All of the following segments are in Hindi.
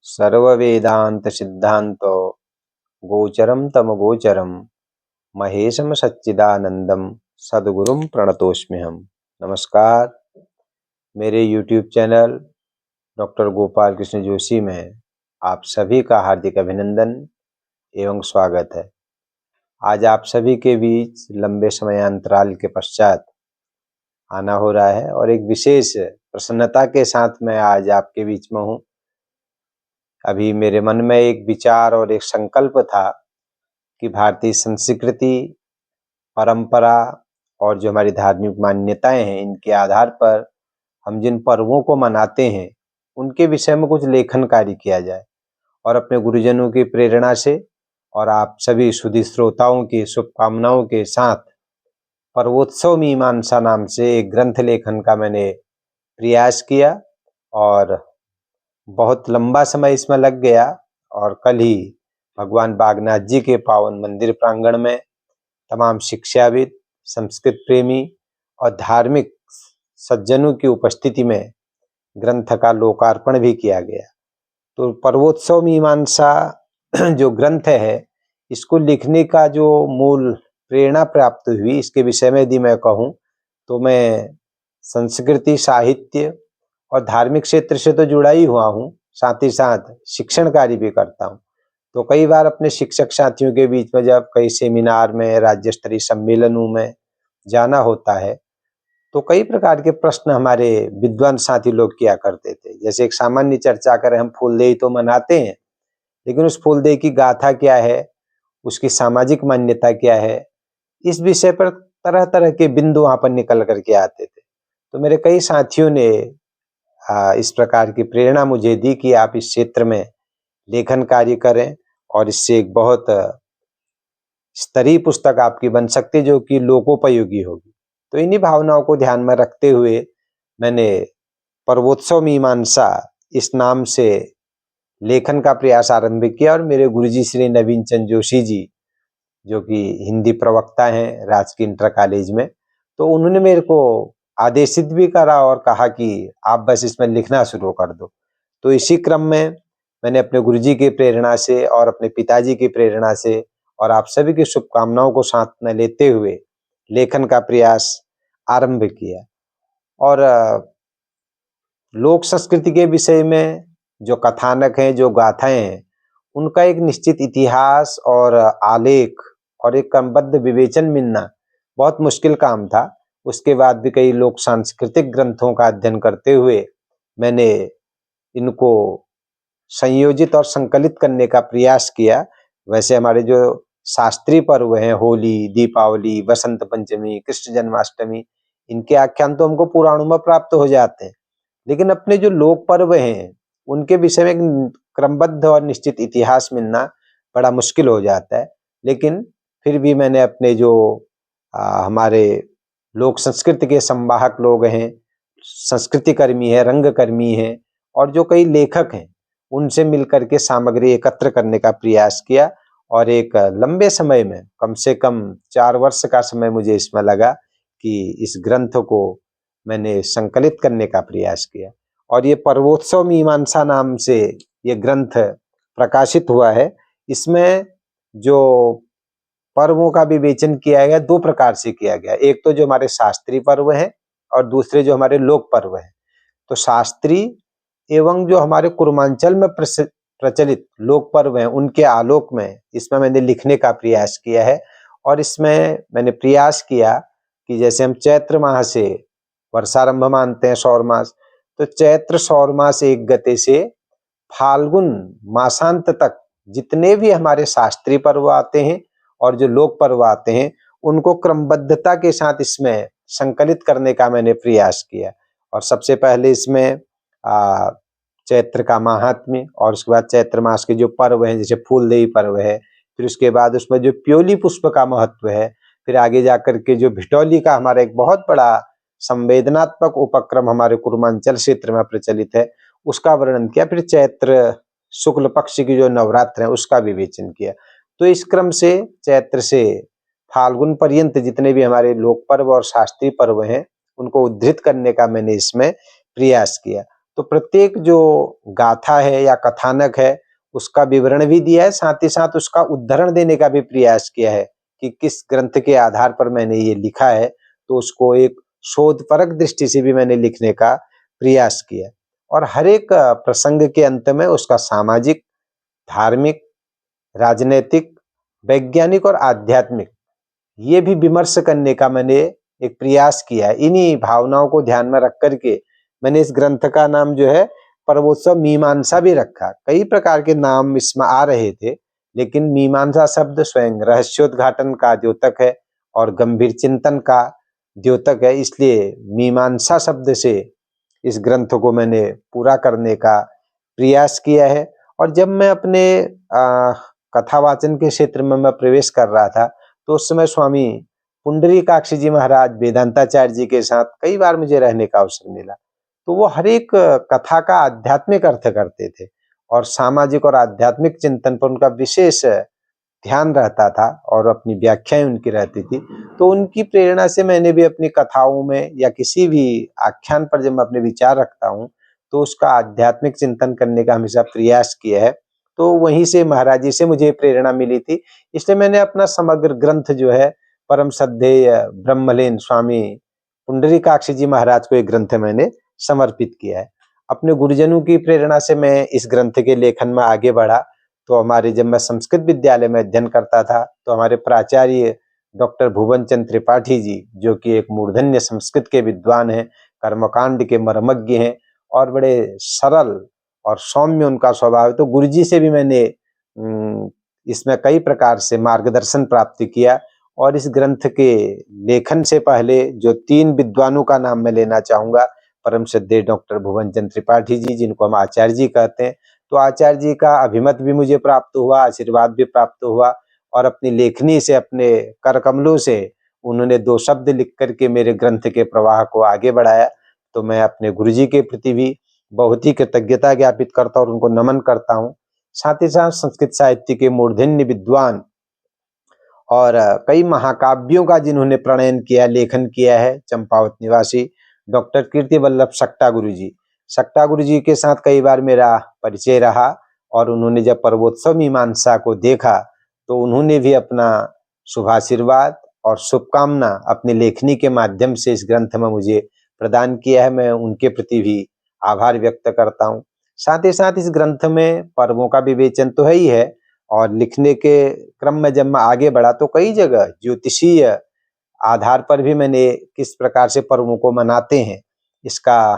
सर्ववेदांत सिद्धांतो गोचरम तम गोचरम महेशम सच्चिदानंदम सद्गुरुम प्रणतोस्म्यहम्। नमस्कार। मेरे YouTube channel doctor Gopal Krishna Joshi में आप सभी का हार्दिक अभिनंदन एवं स्वागत है। आज आप सभी के बीच लंबे समयांतराल के पश्चात आना हो रहा है और एक विशेष प्रसन्नता के साथ मैं आज आपके बीच में हूँ। अभी मेरे मन में एक विचार और एक संकल्प था कि भारतीय संस्कृति, परंपरा और जो हमारी धार्मिक मान्यताएं हैं, इनके आधार पर हम जिन पर्वों को मनाते हैं उनके विषय में कुछ लेखन कार्य किया जाए और अपने गुरुजनों की प्रेरणा से और आप सभी सुधी श्रोताओं की शुभकामनाओं के साथ पर्वोत्सव मीमांसा नाम से एक ग्रंथ लेखन का मैंने प्रयास किया और बहुत लंबा समय इसमें लग गया और कल ही भगवान बागनाथ जी के पावन मंदिर प्रांगण में तमाम शिक्षाविद, संस्कृत प्रेमी और धार्मिक सज्जनों की उपस्थिति में ग्रंथ का लोकार्पण भी किया गया। तो पर्वोत्सव मीमांसा जो ग्रंथ है, इसको लिखने का जो मूल प्रेरणा प्राप्त हुई, इसके विषय में यदि मैं कहूँ तो मैं संस्कृति, साहित्य और धार्मिक क्षेत्र से तो जुड़ा ही हुआ हूँ, साथ ही साथ शिक्षण कार्य भी करता हूँ। तो कई बार अपने शिक्षक साथियों के बीच में जब कई सेमिनार में, राज्य स्तरीय सम्मेलनों में जाना होता है तो कई प्रकार के प्रश्न हमारे विद्वान साथी लोग किया करते थे। जैसे एक सामान्य चर्चा करें, हम फूलदेई तो मनाते हैं, लेकिन उस फूलदेई की गाथा क्या है, उसकी सामाजिक मान्यता क्या है, इस विषय पर तरह तरह के बिंदु वहां पर निकल करके आते थे। तो मेरे कई साथियों ने इस प्रकार की प्रेरणा मुझे दी कि आप इस क्षेत्र में लेखन कार्य करें और इससे एक बहुत स्तरीय पुस्तक आपकी बन सकती है जो कि लोकोपयोगी होगी। तो इन्हीं भावनाओं को ध्यान में रखते हुए मैंने पर्वोत्सव मीमांसा इस नाम से लेखन का प्रयास आरंभ किया और मेरे गुरुजी श्री नवीन चंद जोशी जी, जो कि हिंदी प्रवक्ता हैं राजकीय इंटर कॉलेज में, तो उन्होंने मेरे को आदेशित भी करा और कहा कि आप बस इसमें लिखना शुरू कर दो। तो इसी क्रम में मैंने अपने गुरुजी की प्रेरणा से और अपने पिताजी की प्रेरणा से और आप सभी की शुभकामनाओं को साथ में लेते हुए लेखन का प्रयास आरंभ किया। और लोक संस्कृति के विषय में जो कथानक हैं, जो गाथाएं हैं, उनका एक निश्चित इतिहास और आलेख और एक क्रमबद्ध विवेचन मिलना बहुत मुश्किल काम था। उसके बाद भी कई लोक सांस्कृतिक ग्रंथों का अध्ययन करते हुए मैंने इनको संयोजित और संकलित करने का प्रयास किया। वैसे हमारे जो शास्त्रीय पर्व हैं, होली, दीपावली, वसंत पंचमी, कृष्ण जन्माष्टमी, इनके आख्यान तो हमको पुराणों में प्राप्त हो जाते हैं, लेकिन अपने जो लोक पर्व हैं उनके विषय में एक क्रमबद्ध और निश्चित इतिहास मिलना बड़ा मुश्किल हो जाता है। लेकिन फिर भी मैंने अपने जो हमारे लोक संस्कृति के संवाहक लोग हैं, संस्कृति कर्मी है, रंग कर्मी है और जो कई लेखक हैं, उनसे मिलकर के सामग्री एकत्र करने का प्रयास किया और एक लंबे समय में, कम से कम 4 वर्ष का समय मुझे इसमें लगा कि इस ग्रंथ को मैंने संकलित करने का प्रयास किया। और ये पर्वोत्सव मीमांसा नाम से ये ग्रंथ प्रकाशित हुआ है। इसमें जो पर्वों का विवेचन किया गया 2 प्रकार से किया गया। एक तो जो हमारे शास्त्रीय पर्व हैं और दूसरे जो हमारे लोक पर्व हैं। तो शास्त्रीय एवं जो हमारे कुर्मांचल में प्रचलित लोक पर्व हैं, उनके आलोक में इसमें मैंने लिखने का प्रयास किया है। और इसमें मैंने प्रयास किया कि जैसे हम चैत्र माह से वर्षारंभ मानते हैं, सौर मास, तो चैत्र सौर मास 1 गते से फाल्गुन मासांत तक जितने भी हमारे शास्त्रीय पर्व आते हैं और जो लोक पर्व आते हैं, उनको क्रमबद्धता के साथ इसमें संकलित करने का मैंने प्रयास किया। और सबसे पहले इसमें चैत्र का महात्म्य और उसके बाद चैत्र मास के जो पर्व हैं, जैसे फूलदेई पर्व है, फिर उसके बाद उसमें जो प्योली पुष्प का महत्व है, फिर आगे जाकर के जो भिटौली का हमारा एक बहुत बड़ा संवेदनात्मक उपक्रम हमारे कुर्मांचल क्षेत्र में प्रचलित है, उसका वर्णन किया। फिर चैत्र शुक्ल पक्ष की जो नवरात्र है उसका विवेचन किया। तो इस क्रम से चैत्र से फाल्गुन पर्यंत जितने भी हमारे लोक पर्व और शास्त्रीय पर्व हैं, उनको उद्धृत करने का मैंने इसमें प्रयास किया। तो प्रत्येक जो गाथा है या कथानक है उसका विवरण भी दिया है, साथ ही साथ उसका उद्धरण देने का भी प्रयास किया है कि किस ग्रंथ के आधार पर मैंने ये लिखा है। तो उसको एक शोधपरक दृष्टि से भी मैंने लिखने का प्रयास किया और हर एक प्रसंग के अंत में उसका सामाजिक, धार्मिक, राजनैतिक, वैज्ञानिक और आध्यात्मिक ये भी विमर्श करने का मैंने एक प्रयास किया है। इन्हीं भावनाओं को ध्यान में रख करके मैंने इस ग्रंथ का नाम जो है पर्वोत्सव मीमांसा भी रखा। कई प्रकार के नाम इसमें आ रहे थे, लेकिन मीमांसा शब्द स्वयं रहस्योद्घाटन का द्योतक है और गंभीर चिंतन का द्योतक है, इसलिए मीमांसा शब्द से इस ग्रंथ को मैंने पूरा करने का प्रयास किया है। और जब मैं अपने कथावाचन के क्षेत्र में मैं प्रवेश कर रहा था, तो उस समय स्वामी पुंडरीकाक्ष जी महाराज वेदांताचार्य जी के साथ कई बार मुझे रहने का अवसर मिला। तो वो हर एक कथा का आध्यात्मिक अर्थ करते थे और सामाजिक और आध्यात्मिक चिंतन पर उनका विशेष ध्यान रहता था और अपनी व्याख्याएं उनकी रहती थी। तो उनकी प्रेरणा से मैंने भी अपनी कथाओं में या किसी भी आख्यान पर जब मैं अपने विचार रखता हूँ, तो उसका आध्यात्मिक चिंतन करने का हमेशा प्रयास किया है। तो वहीं से महाराज जी से मुझे प्रेरणा मिली थी, इसलिए मैंने अपना समग्र ग्रंथ जो है परम श्रद्धेय ब्रह्मलीन स्वामी पुंडरीकाक्ष जी महाराज को एक ग्रंथ मैंने समर्पित किया है। अपने गुरुजनों की प्रेरणा से मैं इस ग्रंथ के लेखन में आगे बढ़ा। तो हमारे जब मैं संस्कृत विद्यालय में अध्ययन करता था, तो हमारे प्राचार्य डॉक्टर भुवन चंद्र त्रिपाठी जी, जो कि एक मूर्धन्य संस्कृत के विद्वान हैं, कर्मकांड के मर्मज्ञ हैं और बड़े सरल और सौम्य उनका स्वभाव है। तो गुरुजी से भी मैंने इसमें कई प्रकार से मार्गदर्शन प्राप्त किया और इस ग्रंथ के लेखन से पहले जो 3 विद्वानों का नाम मैं लेना चाहूंगा, परम श्रद्धेय डॉक्टर भुवन चंद्र त्रिपाठी जी, जिनको हम आचार्य जी कहते हैं। तो आचार्य जी का अभिमत भी मुझे प्राप्त हुआ, आशीर्वाद भी प्राप्त हुआ और अपनी लेखनी से, अपने कर कमलों से उन्होंने 2 शब्द लिख करके मेरे ग्रंथ के प्रवाह को आगे बढ़ाया। तो मैं अपने गुरुजी के प्रति भी बहुत ही कृतज्ञता ज्ञापित करता और उनको नमन करता हूँ। साथ ही साथ संस्कृत साहित्य के मूर्धन्य विद्वान और कई महाकाव्यों का जिन्होंने प्रणयन किया, लेखन किया है, चंपावत निवासी डॉक्टर कीर्ति वल्लभ सक्टा गुरु जी। सक्टा गुरु जी के साथ कई बार मेरा परिचय रहा और उन्होंने जब पर्वोत्सव मीमांसा को देखा, तो उन्होंने भी अपना शुभाशीर्वाद और शुभकामना अपनी लेखनी के माध्यम से इस ग्रंथ में मुझे प्रदान किया है। मैं उनके प्रति भी आभार व्यक्त करता हूँ। साथ ही साथ इस ग्रंथ में पर्वों का विवेचन तो है ही है और लिखने के क्रम में जब मैं आगे बढ़ा, तो कई जगह ज्योतिषीय आधार पर भी मैंने किस प्रकार से पर्वों को मनाते हैं, इसका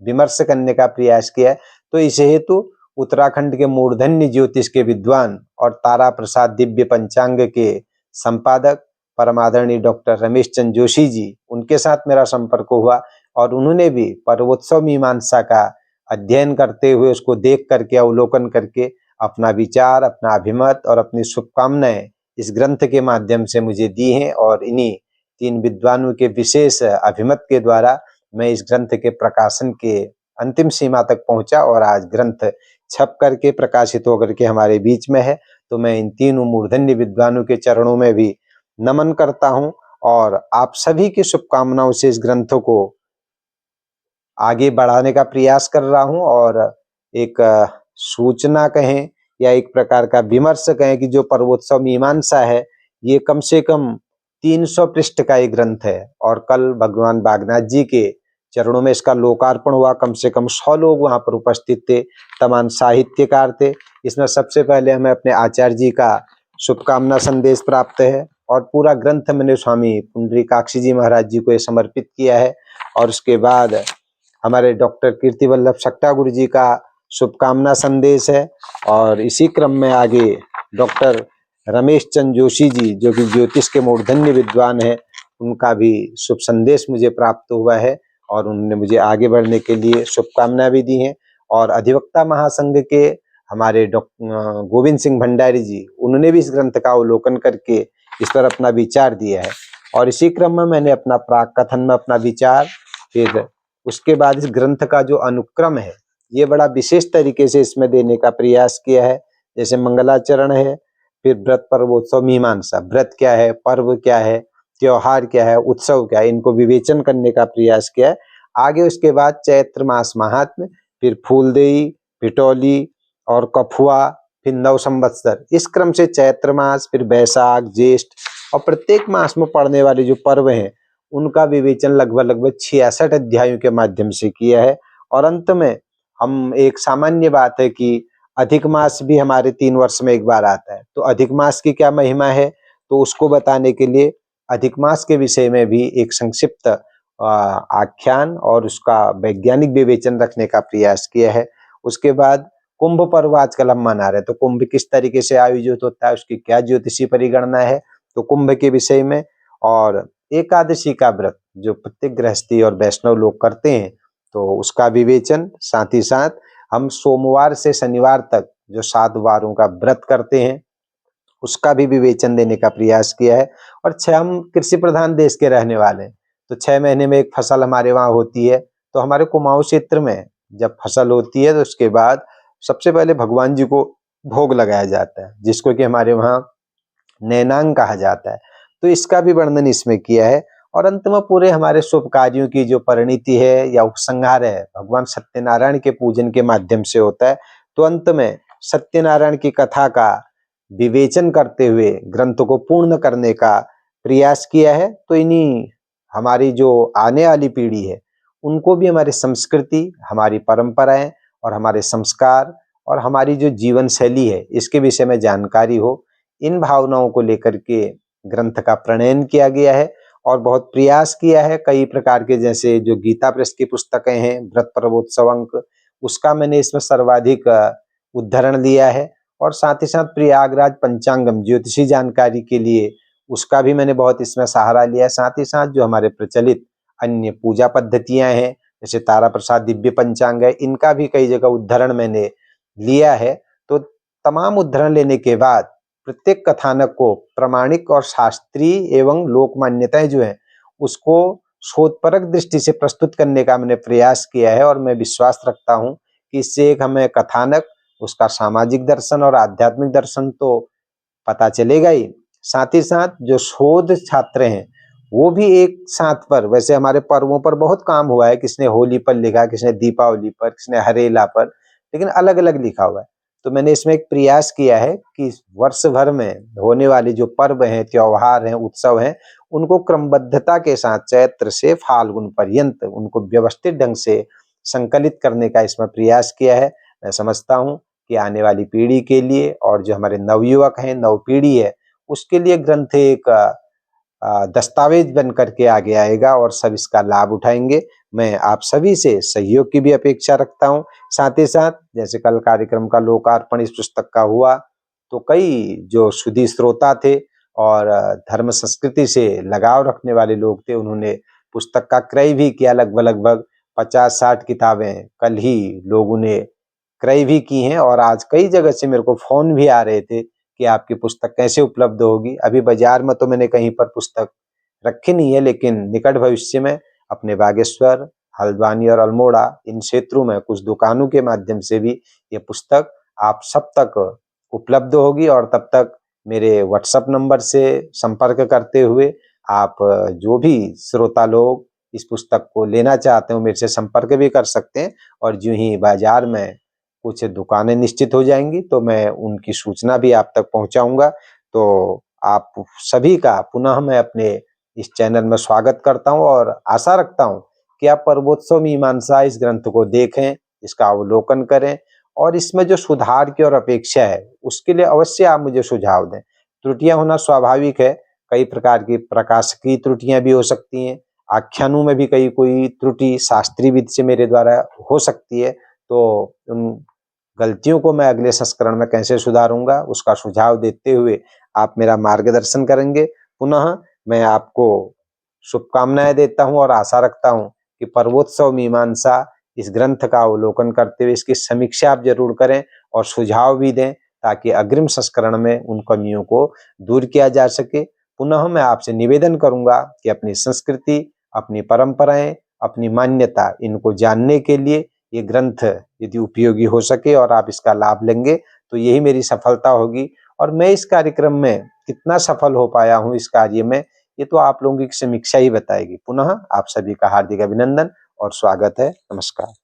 विमर्श करने का प्रयास किया है। तो इस हेतु उत्तराखंड के मूर्धन्य ज्योतिष के विद्वान और तारा प्रसाद दिव्य पंचांग के संपादक परमादरणीय डॉक्टर रमेश चंद्र जोशी जी, उनके साथ मेरा संपर्क हुआ और उन्होंने भी पर्वोत्सव मीमांसा का अध्ययन करते हुए, उसको देख करके, अवलोकन करके अपना विचार, अपना अभिमत और अपनी शुभकामनाएं इस ग्रंथ के माध्यम से मुझे दी हैं और इन्हीं 3 विद्वानों के विशेष अभिमत के द्वारा मैं इस ग्रंथ के प्रकाशन के अंतिम सीमा तक पहुंचा और आज ग्रंथ छप करके प्रकाशित होकर के हमारे बीच में है। तो मैं इन 3 मूर्धन्य विद्वानों के चरणों में भी नमन करता हूं और आप सभी की शुभकामनाओं से इस ग्रंथ को आगे बढ़ाने का प्रयास कर रहा हूं और एक सूचना कहें या एक प्रकार का विमर्श कहें कि जो पर्वोत्सव मीमांसा है, ये कम से कम 300 पृष्ठ का एक ग्रंथ है और कल भगवान बागनाथ जी के चरणों में इसका लोकार्पण हुआ। कम से कम 100 लोग वहां पर उपस्थित थे, तमाम साहित्यकार थे। इसमें सबसे पहले हमें अपने आचार्य जी का शुभकामना संदेश प्राप्त है और पूरा ग्रंथ मैंने स्वामी पुंडरीकाक्ष जी महाराज जी को समर्पित किया है और उसके बाद हमारे डॉक्टर कीर्ति वल्लभ सक्टा गुरु जी का शुभकामना संदेश है और इसी क्रम में आगे डॉक्टर रमेश चंद्र जोशी जी, जो कि ज्योतिष के मूर्धन्य विद्वान हैं, उनका भी शुभ संदेश मुझे प्राप्त हुआ है और उन्होंने मुझे आगे बढ़ने के लिए शुभकामनाएं भी दी हैं। और अधिवक्ता महासंघ के हमारे डॉक्टर गोविंद सिंह भंडारी जी, उन्होंने भी इस ग्रंथ का अवलोकन करके इस पर अपना विचार दिया है और इसी क्रम में मैंने अपना प्राक कथन में अपना विचार, फिर उसके बाद इस ग्रंथ का जो अनुक्रम है, ये बड़ा विशेष तरीके से इसमें देने का प्रयास किया है। जैसे मंगलाचरण है, फिर व्रत पर्वोत्सव मीमांसा, व्रत क्या है, पर्व क्या है, त्योहार क्या है, उत्सव क्या है, इनको विवेचन करने का प्रयास किया है। आगे उसके बाद चैत्र मास महात्म्य, फिर फूलदेई, पिटौली और कफुआ, फिर नव संवत्सर। इस क्रम से चैत्र मास, फिर बैसाख, ज्येष्ठ और प्रत्येक मास में पड़ने वाले जो पर्व हैं उनका विवेचन लगभग 66 अध्यायों के माध्यम से किया है। और अंत में हम एक सामान्य बात है कि अधिक मास भी हमारे 3 वर्ष में एक बार आता है, तो अधिक मास की क्या महिमा है, तो उसको बताने के लिए अधिक मास के विषय में भी एक संक्षिप्त आख्यान और उसका वैज्ञानिक विवेचन रखने का प्रयास किया है। उसके बाद कुंभ पर्व आजकल हम मना रहे हैं, तो कुंभ किस तरीके से आयोजित होता है, उसकी क्या ज्योतिषी परिगणना है, तो कुंभ के विषय में। और एकादशी का व्रत जो प्रत्येक गृहस्थी और वैष्णव लोग करते हैं, तो उसका विवेचन, साथ ही साथ हम सोमवार से शनिवार तक जो 7 वारों का व्रत करते हैं उसका भी विवेचन देने का प्रयास किया है। और हम कृषि प्रधान देश के रहने वाले हैं, तो 6 महीने में एक फसल हमारे वहाँ होती है। तो हमारे कुमाऊं क्षेत्र में जब फसल होती है तो उसके बाद सबसे पहले भगवान जी को भोग लगाया जाता है, जिसको कि हमारे वहाँ नैनांग कहा जाता है। तो इसका भी वर्णन इसमें किया है। और अंत में पूरे हमारे शुभ कार्यों की जो परिणति है या उपसंहार है, भगवान सत्यनारायण के पूजन के माध्यम से होता है। तो अंत में सत्यनारायण की कथा का विवेचन करते हुए ग्रंथ को पूर्ण करने का प्रयास किया है। तो इन्हीं हमारी जो आने वाली पीढ़ी है उनको भी हमारी संस्कृति, हमारी परंपराएं और हमारे संस्कार और हमारी जो जीवन शैली है इसके विषय में जानकारी हो, इन भावनाओं को लेकर के ग्रंथ का प्रणयन किया गया है। और बहुत प्रयास किया है कई प्रकार के, जैसे जो गीता प्रेस की पुस्तकें हैं, व्रत पर्वोत्सव अंक, उसका मैंने इसमें सर्वाधिक उद्धरण लिया है। और साथ ही साथ प्रयागराज पंचांगम ज्योतिषी जानकारी के लिए उसका भी मैंने बहुत इसमें सहारा लिया है। साथ ही साथ जो हमारे प्रचलित अन्य पूजा पद्धतियां हैं, जैसे तारा प्रसाद दिव्य पंचांग है, इनका भी कई जगह उद्धरण मैंने लिया है। तो तमाम उद्धरण लेने के बाद प्रत्येक कथानक को प्रमाणिक और शास्त्रीय एवं लोक मान्यताएं जो है उसको शोधपरक दृष्टि से प्रस्तुत करने का मैंने प्रयास किया है। और मैं विश्वास रखता हूं कि इससे एक हमें कथानक, उसका सामाजिक दर्शन और आध्यात्मिक दर्शन तो पता चलेगा ही, साथ ही साथ जो शोध छात्र हैं वो भी एक साथ पर, वैसे हमारे पर्वों पर बहुत काम हुआ है, किसने होली पर लिखा, किसने दीपावली पर, किसने हरेला पर, लेकिन अलग अलग लिखा हुआ है। तो मैंने इसमें एक प्रयास किया है कि वर्ष भर में होने वाले जो पर्व हैं, त्योहार हैं, उत्सव हैं, उनको क्रमबद्धता के साथ चैत्र से फाल्गुन पर्यंत उनको व्यवस्थित ढंग से संकलित करने का इसमें प्रयास किया है। मैं समझता हूँ कि आने वाली पीढ़ी के लिए और जो हमारे नवयुवक हैं, नव पीढ़ी है, उसके लिए ग्रंथ एक दस्तावेज बन करके आगे आएगा और सब इसका लाभ उठाएंगे। मैं आप सभी से सहयोग की भी अपेक्षा रखता हूँ। साथ ही साथ जैसे कल कार्यक्रम का लोकार्पण इस पुस्तक का हुआ, तो कई जो सुधी श्रोता थे और धर्म संस्कृति से लगाव रखने वाले लोग थे, उन्होंने पुस्तक का क्रय भी किया। लगभग 50-60 किताबें कल ही लोगों ने क्रय भी की हैं। और आज कई जगह से मेरे को फोन भी आ रहे थे कि आपकी पुस्तक कैसे उपलब्ध होगी। अभी बाजार में तो मैंने कहीं पर पुस्तक रखी नहीं है, लेकिन निकट भविष्य में अपने बागेश्वर, हल्द्वानी और अल्मोड़ा इन क्षेत्रों में कुछ दुकानों के माध्यम से भी ये पुस्तक आप सब तक उपलब्ध होगी। और तब तक मेरे व्हाट्सएप नंबर से संपर्क करते हुए आप जो भी श्रोता लोग इस पुस्तक को लेना चाहते हो मेरे से संपर्क भी कर सकते हैं। और जो ही बाजार में कुछ दुकानें निश्चित हो जाएंगी तो मैं उनकी सूचना भी आप तक पहुंचाऊंगा। तो आप सभी का पुनः मैं अपने इस चैनल में स्वागत करता हूं और आशा रखता हूं कि आप पर्वोत्सव मीमांसा इस ग्रंथ को देखें, इसका अवलोकन करें और इसमें जो सुधार की और अपेक्षा है उसके लिए अवश्य आप मुझे सुझाव दें। त्रुटियां होना स्वाभाविक है, कई प्रकार की प्रकाशकीय त्रुटियां भी हो सकती हैं, आख्यानों में भी कई कोई त्रुटि शास्त्रीय विधि से मेरे द्वारा हो सकती है। तो उन गलतियों को मैं अगले संस्करण में कैसे सुधारूंगा उसका सुझाव देते हुए आप मेरा मार्गदर्शन करेंगे। पुनः मैं आपको शुभकामनाएं देता हूं और आशा रखता हूं कि पर्वोत्सव मीमांसा इस ग्रंथ का अवलोकन करते हुए इसकी समीक्षा आप जरूर करें और सुझाव भी दें, ताकि अग्रिम संस्करण में उन कमियों को दूर किया जा सके। पुनः मैं आपसे निवेदन करूंगा कि अपनी संस्कृति, अपनी परंपराएं, अपनी मान्यता, इनको जानने के लिए ये ग्रंथ यदि उपयोगी हो सके और आप इसका लाभ लेंगे तो यही मेरी सफलता होगी। और मैं इस कार्यक्रम में कितना सफल हो पाया हूँ इस कार्य में, ये तो आप लोगों की समीक्षा ही बताएगी। पुनः आप सभी का हार्दिक अभिनंदन और स्वागत है। नमस्कार।